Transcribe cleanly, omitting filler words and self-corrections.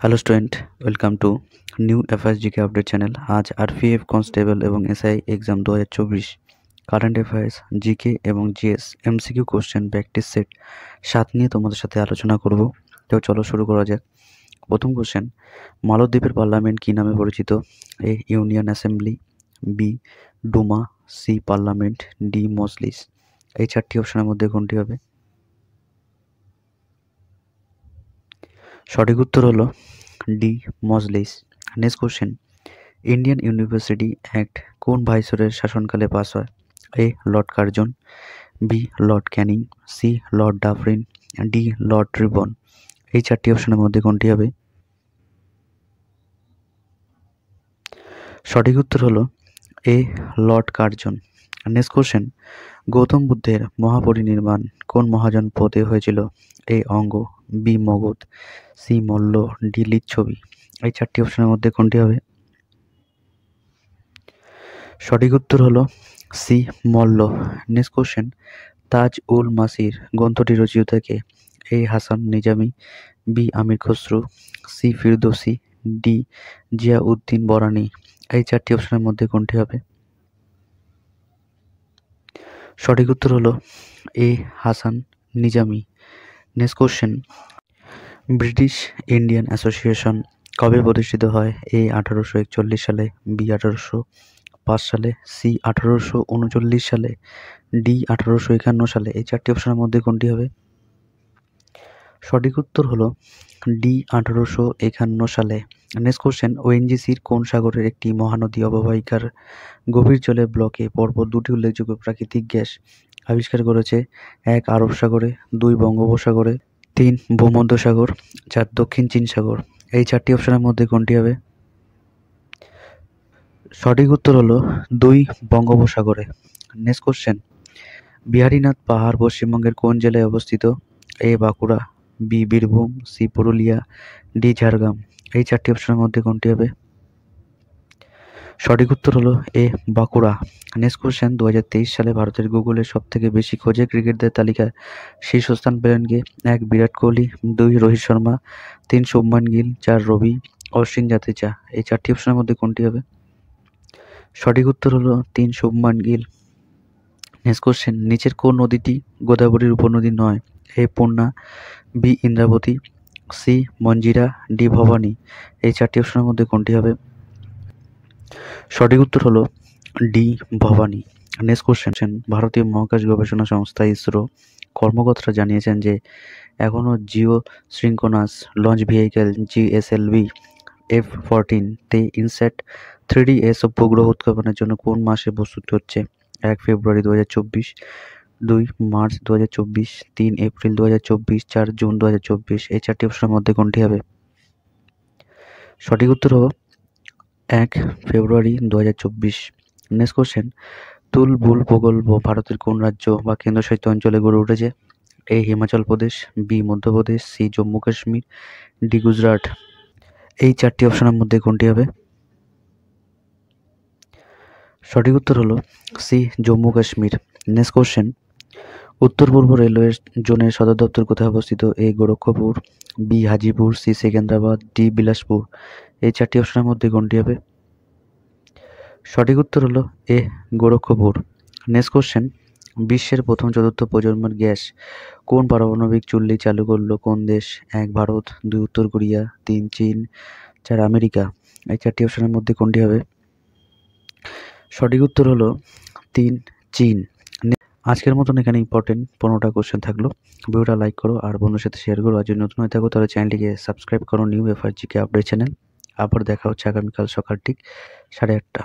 Hello student, welcome to new FSGK update channel. আজ RPF constable এবং SI exam 2024 current affairs, GK এবং GS MCQ question practice set 7 নিয়ে তোমাদের সাথে আলোচনা করব। তো চলো শুরু করা যাক। প্রথম কোশ্চেন, মালদ্বীপের পার্লামেন্ট কী নামে পরিচিত? A union assembly, B Duma, C parliament, D Majlis. এই চারটি অপশনের মধ্যে কোনটি হবে? সঠিক উত্তর হলো D Majlis. Next question, Indian university act কোন ভাইসরয়ের শাসনকালে পাস হয়? A Lord Curzon, B Lord Canning, C Lord Dufferin, D Lord Ripon. এই চারটি অপশনের মধ্যে কোনটি হবে? সঠিক উত্তর হলো A Lord Curzon. Next question, Gautam বুদ্ধের মহাপরিনির্বাণ কোন মহাজনপদে হয়েছিল? A Anga, B Magadha, C Malla, D Lichchhavi. এই চারটি অপশনের মধ্যে কোনটি হবে? সঠিক উত্তর হলো C Malla. Next question, Taj ul Masir গ্রন্থটি রচিত কে? A Hasan Nizami, B Amir Khusrau, C Firdausi, D Ziauddin Barani. এই চারটি অপশনের মধ্যে কোনটি হবে? সঠিক উত্তর হলো A Hasan Nizami. Next question, British Indian association কবে প্রতিষ্ঠিত হয়? এ 1841 সালে, বি 1805 সালে, সি 1839 সালে, ডি 1851 সালে। এই চারটি অপশনের মধ্যে কোনটি হবে? সঠিক উত্তর হলো ডি 1851 সালে। নেক্সট কোশ্চেন, ওএনজিসির কোন সাগরের একটি মহানদী অববাহিকার গভীর জলের ব্লকে পরপর দুটি উল্লেখযোগ্য প্রাকৃতিক গ্যাস আবিষ্কার করেছে? 1 আরব সাগরে, 2 বঙ্গোপসাগরে, 3 ভূমধ্যসাগর, 4 দক্ষিণ চীন সাগর। এই চারটি অপশনের মধ্যে কোনটি হবে? সঠিক উত্তর হলো 2 বঙ্গোপসাগরে। নেক্সট কোশ্চেন, বিহারীনাথ পাহাড় পশ্চিমবঙ্গের কোন জেলায় অবস্থিত? A Bankura, B Birbhum, C Purulia, D Jhargram. এই চারটি অপশনের মধ্যে কোনটি হবে? সঠিক উত্তর হলো এ বাঁকুড়া। নেক্সট কোশ্চেন, 2023 সালে ভারতের গুগলের সবথেকে বেশি খোঁজে ক্রিকেটারদের তালিকায় শীর্ষস্থান পেলেন কে? 1 বিরাট কোহলি, 2 রোহিত শর্মা, 3 শুভমান গিল, 4 রবি, অশ্বিন জাদেজা। এই চারটি অপশনের মধ্যে কোনটি হবে? সঠিক উত্তর হলো 3 শুভমান গিল। নেক্সট কোশ্চেন, নিচের কোন নদীটি গোদাবরীর উপনদী নয়? এ পূর্ণা, বি ইন্দ্রাবতী, সি মঞ্জিরা, ডি ভবানী। এই চারটি অপশনের মধ্যে কোনটি হবে? সঠিক উত্তর হলো ডি ভবানী। নেক্সট কোশ্চেন, ভারতীয় মহাকাশ গবেষণা সংস্থা ইসরো কর্মকর্তারা জানিয়েছেন যে এখনও Jio synchronous launch vehicle GSLV F-14 তে ইনস্যাট 3DS উপগ্রহ উৎক্ষেপণের জন্য কোন মাসে প্রস্তুত হচ্ছে? 1 ফেব্রুয়ারি 2024, 2 মার্চ 2024, 3 এপ্রিল 2024, 4 জুন 2024। এই চারটি অপশনের মধ্যে কোনটি হবে? সঠিক উত্তর হলো 1 ফেব্রুয়ারি 2024। নেক্সট কোশ্চেন, তুলবুল প্রকল্প ভারতের কোন রাজ্য বা কেন্দ্রশাসিত অঞ্চলে গড়ে উঠেছে? A Himachal Pradesh, B Madhya Pradesh, C Jammu Kashmir, D Gujarat. এই চারটি অপশনের মধ্যে কোনটি হবে? সঠিক উত্তর হলো C Jammu Kashmir. Next question, উত্তর পূর্ব রেলওয়ে জোনের সদর দপ্তর কোথায় অবস্থিত? A Gorakhpur, B Hajipur, C Secunderabad, D Bilaspur. এই চারটি অপশনের মধ্যে কোনটি হবে? সঠিক উত্তর হলো এ গোরক্ষপুর। নেক্সট কোশ্চেন, বিশ্বের প্রথম চতুর্থ প্রজন্মের গ্যাস কোন পারমাণবিক চুল্লি চালু করলো কোন দেশ? 1 ভারত, 2 উত্তর কোরিয়া, 3 চীন, 4 আমেরিকা। এই চারটি অপশনের মধ্যে কোনটি হবে? সঠিক উত্তর হলো 3 চীন। আজকের মতন এখানে ইম্পর্টেন্ট 15টা কোশ্চেন থাকলো। ভিডিওটা লাইক করো আর বন্ধুর সাথে শেয়ার করো। আর যদি নতুন হয়ে থাকো তাহলে চ্যানেলটিকে সাবস্ক্রাইব করো, নিউ এফআরজিকে আপডেট চ্যানেল। আবার দেখা হচ্ছে আগামীকাল সকাল ঠিক 8:30।